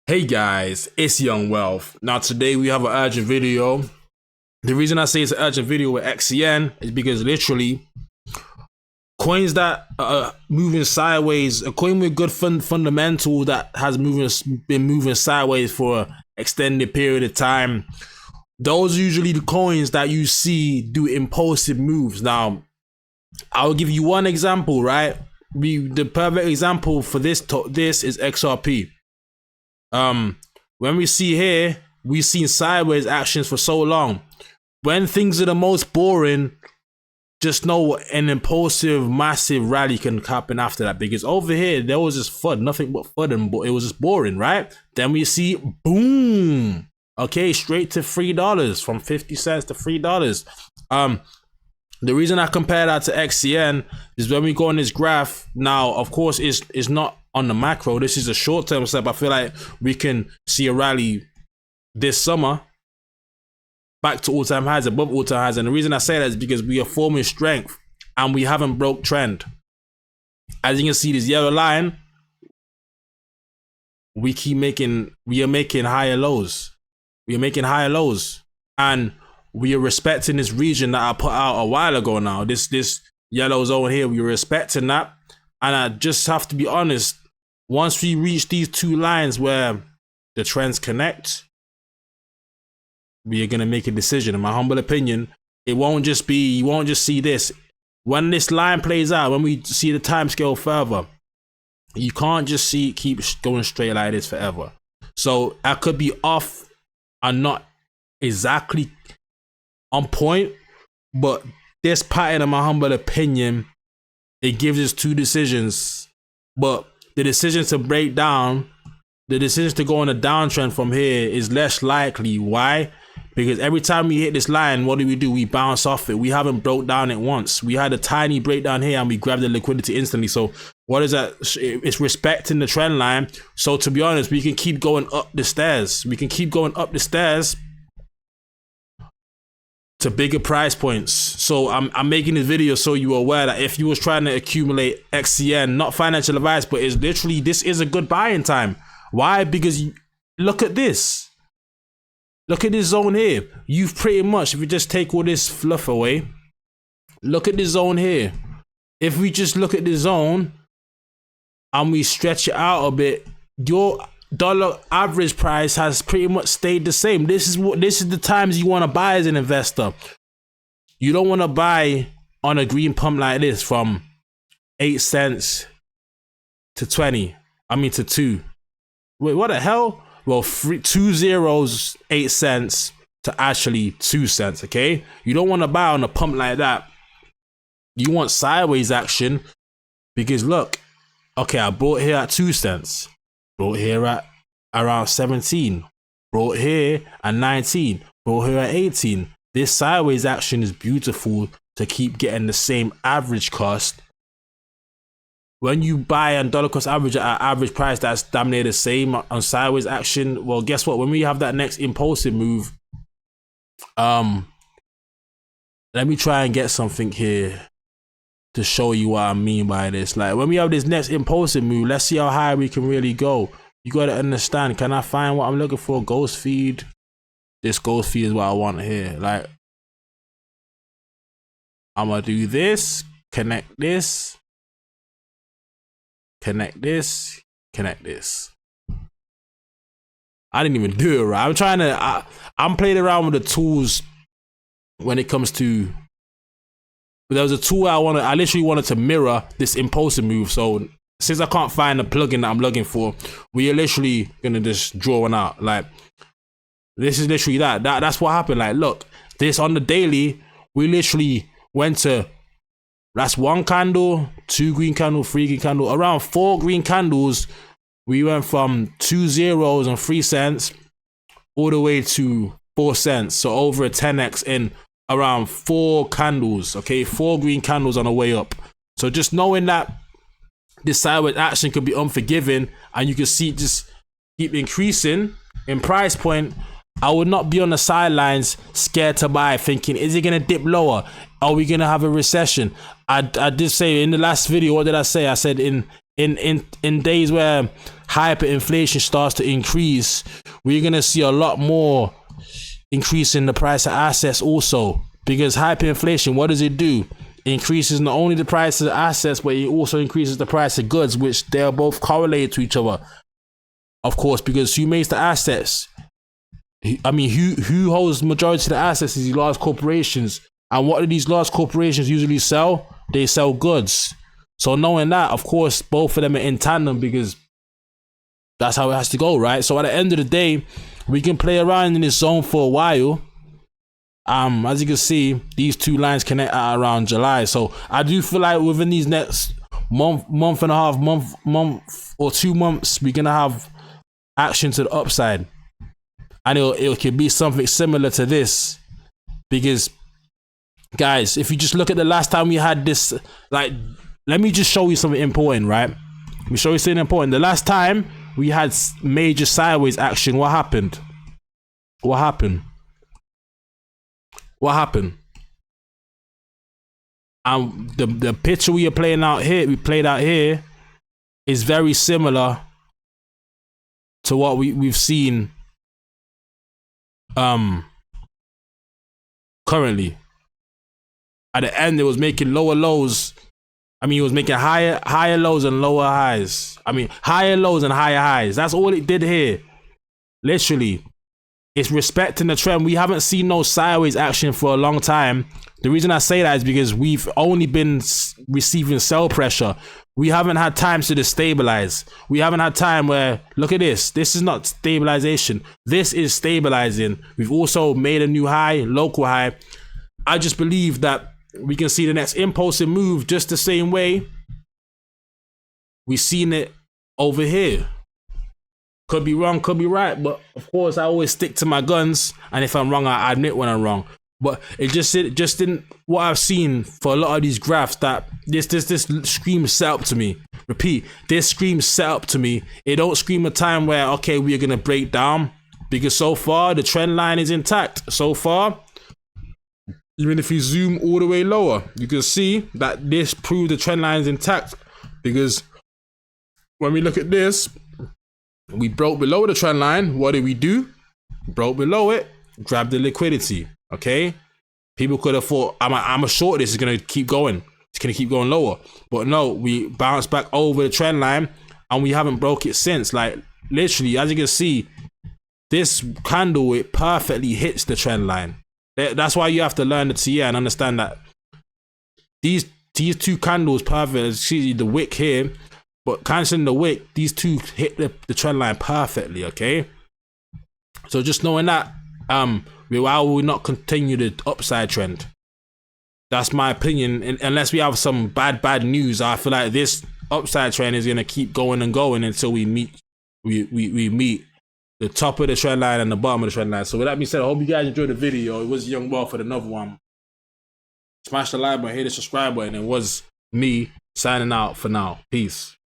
Hey guys, it's Young Wealth. Now today we have an urgent video. The reason I say it's an urgent video with XCN is because literally coins that are moving sideways, a coin with good fundamental that has been moving sideways for an extended period of time, those are usually the coins that you see do impulsive moves. Now, I'll give you one example, right? The perfect example for this is XRP. When we see here, we've seen sideways actions for so long. When things are the most boring, just know an impulsive, massive rally can happen after that. Because over here, there was just FUD, nothing but FUD, and it was just boring, right? Then we see, boom, okay, straight to $3, from 50 cents to $3. The reason I compare that to XCN is when we go on this graph, now, of course, it's not on the macro. This is a short-term step. I feel like we can see a rally this summer back to all-time highs, above all-time highs. And the reason I say that is because we are forming strength and we haven't broke trend. As you can see, this yellow line, we are making higher lows. We are making higher lows. And we are respecting this region that I put out a while ago now. This yellow zone here, we are respecting that. And I just have to be honest, once we reach these two lines where the trends connect, we are going to make a decision. In my humble opinion, you won't just see this. When this line plays out, when we see the time scale further, you can't just keep going straight like this forever. So I could be off and not exactly on point, but this pattern, in my humble opinion, it gives us two decisions. But the decision to break down, the decision to go on a downtrend from here is less likely. Why? Because every time we hit this line, what do? We bounce off it. We haven't broke down it once. We had a tiny breakdown here and we grabbed the liquidity instantly. So what is that? It's respecting the trend line. So to be honest, we can keep going up the stairs. We can keep going up the stairs to bigger price points. So I'm making this video so you're aware that if you was trying to accumulate XCN, not financial advice, but it's literally, this is a good buying time. Why? Because look at this. Look at this zone here. You've pretty much, if you just take all this fluff away, look at this zone here. If we just look at this zone and we stretch it out a bit, your dollar average price has pretty much stayed the same. This is the times you want to buy as an investor. You don't want to buy on a green pump like this from 8 cents to 20. I mean to 2. Wait, what the hell? Well, 2 zeros, 8 cents to actually 2 cents, okay? You don't want to buy on a pump like that. You want sideways action because look, okay, I bought here at 2 cents. Brought here at around 17, brought here at 19, brought here at 18. This sideways action is beautiful to keep getting the same average cost. When you buy on dollar cost average at an average price that's damn near the same on sideways action, well, guess what? When we have that next impulsive move, let me try and get something here to show you what I mean by this. Like when we have this next impulsive move, let's see how high we can really go. You got to understand, can I find what I'm looking for? Ghost feed. This ghost feed is what I want here. Like I'm going to do this, connect this, connect this, connect this. I didn't even do it right. I'm playing around with the tools when it comes to, but there was a tool I literally wanted to mirror this impulsive move. So since I can't find the plugin that I'm looking for, we are literally gonna just draw one out. Like this is literally that's what happened. Like look, this on the daily, we literally went to, that's 1 candle, 2 green candle, 3 green candle, around 4 green candles. We went from 2 zeros and 3 cents all the way to 4 cents. So over a 10x in around 4 candles, okay? 4 green candles on the way up. So just knowing that this sideways action could be unforgiving and you can see it just keep increasing in price point, I would not be on the sidelines scared to buy, thinking, is it going to dip lower? Are we going to have a recession? I did say in the last video, what did I say? I said in in days where hyperinflation starts to increase, we're gonna see a lot more increase in the price of assets also, because hyperinflation, what does it do? It increases not only the price of assets, but it also increases the price of goods, which they are both correlated to each other, of course, because who makes the assets? I mean, who holds the majority of the assets is these large corporations. And what do these large corporations usually sell? They sell goods. So knowing that, of course, both of them are in tandem, because that's how it has to go, right? So at the end of the day, we can play around in this zone for a while. As you can see, these two lines connect at around July. So I do feel like within these next month and a half, month or 2 months, we're gonna have action to the upside. And it could be something similar to this, because guys, if you just look at the last time we had this, like, let me just show you something important, right? Let me show you something important. The last time we had major sideways action, what happened? What happened? What happened? And the picture we played out here is very similar to what we've seen currently. At the end, it was making lower lows. I mean, it was making higher lows and lower highs. I mean, higher lows and higher highs. That's all it did here. Literally. It's respecting the trend. We haven't seen no sideways action for a long time. The reason I say that is because we've only been receiving sell pressure. We haven't had time to destabilize. We haven't had time where, look at this. This is not stabilization. This is stabilizing. We've also made a new high, local high. I just believe that we can see the next impulsive move just the same way we've seen it over here. Could be wrong, could be right, but of course I always stick to my guns, and if I'm wrong, I admit when I'm wrong. But it just didn't, what I've seen for a lot of these graphs, that this screams set up to me. Repeat, this screams set up to me. It don't scream a time where, okay, we're gonna break down, because so far the trend line is intact. So far, even if you zoom all the way lower, you can see that this proves the trend line is intact, because when we look at this, we broke below the trend line. What did we do? Broke below it, grabbed the liquidity. Okay, people could have thought, I'm a short, this is gonna keep going, it's gonna keep going lower, but no, we bounced back over the trend line and we haven't broke it since. Like, literally, as you can see, this candle, it perfectly hits the trend line. That's why you have to learn the TR and understand that these two candles perfect. See the wick here, but canceling the wick, these two hit the trend line perfectly. Okay, so just knowing that, why will we not continue the upside trend? That's my opinion. And unless we have some bad news, I feel like this upside trend is gonna keep going and going until we meet the top of the trend line and the bottom of the trend line. So with that being said, I hope you guys enjoyed the video. It was Young Wealth with another one. Smash the like button, hit the subscribe button. It was me signing out for now. Peace.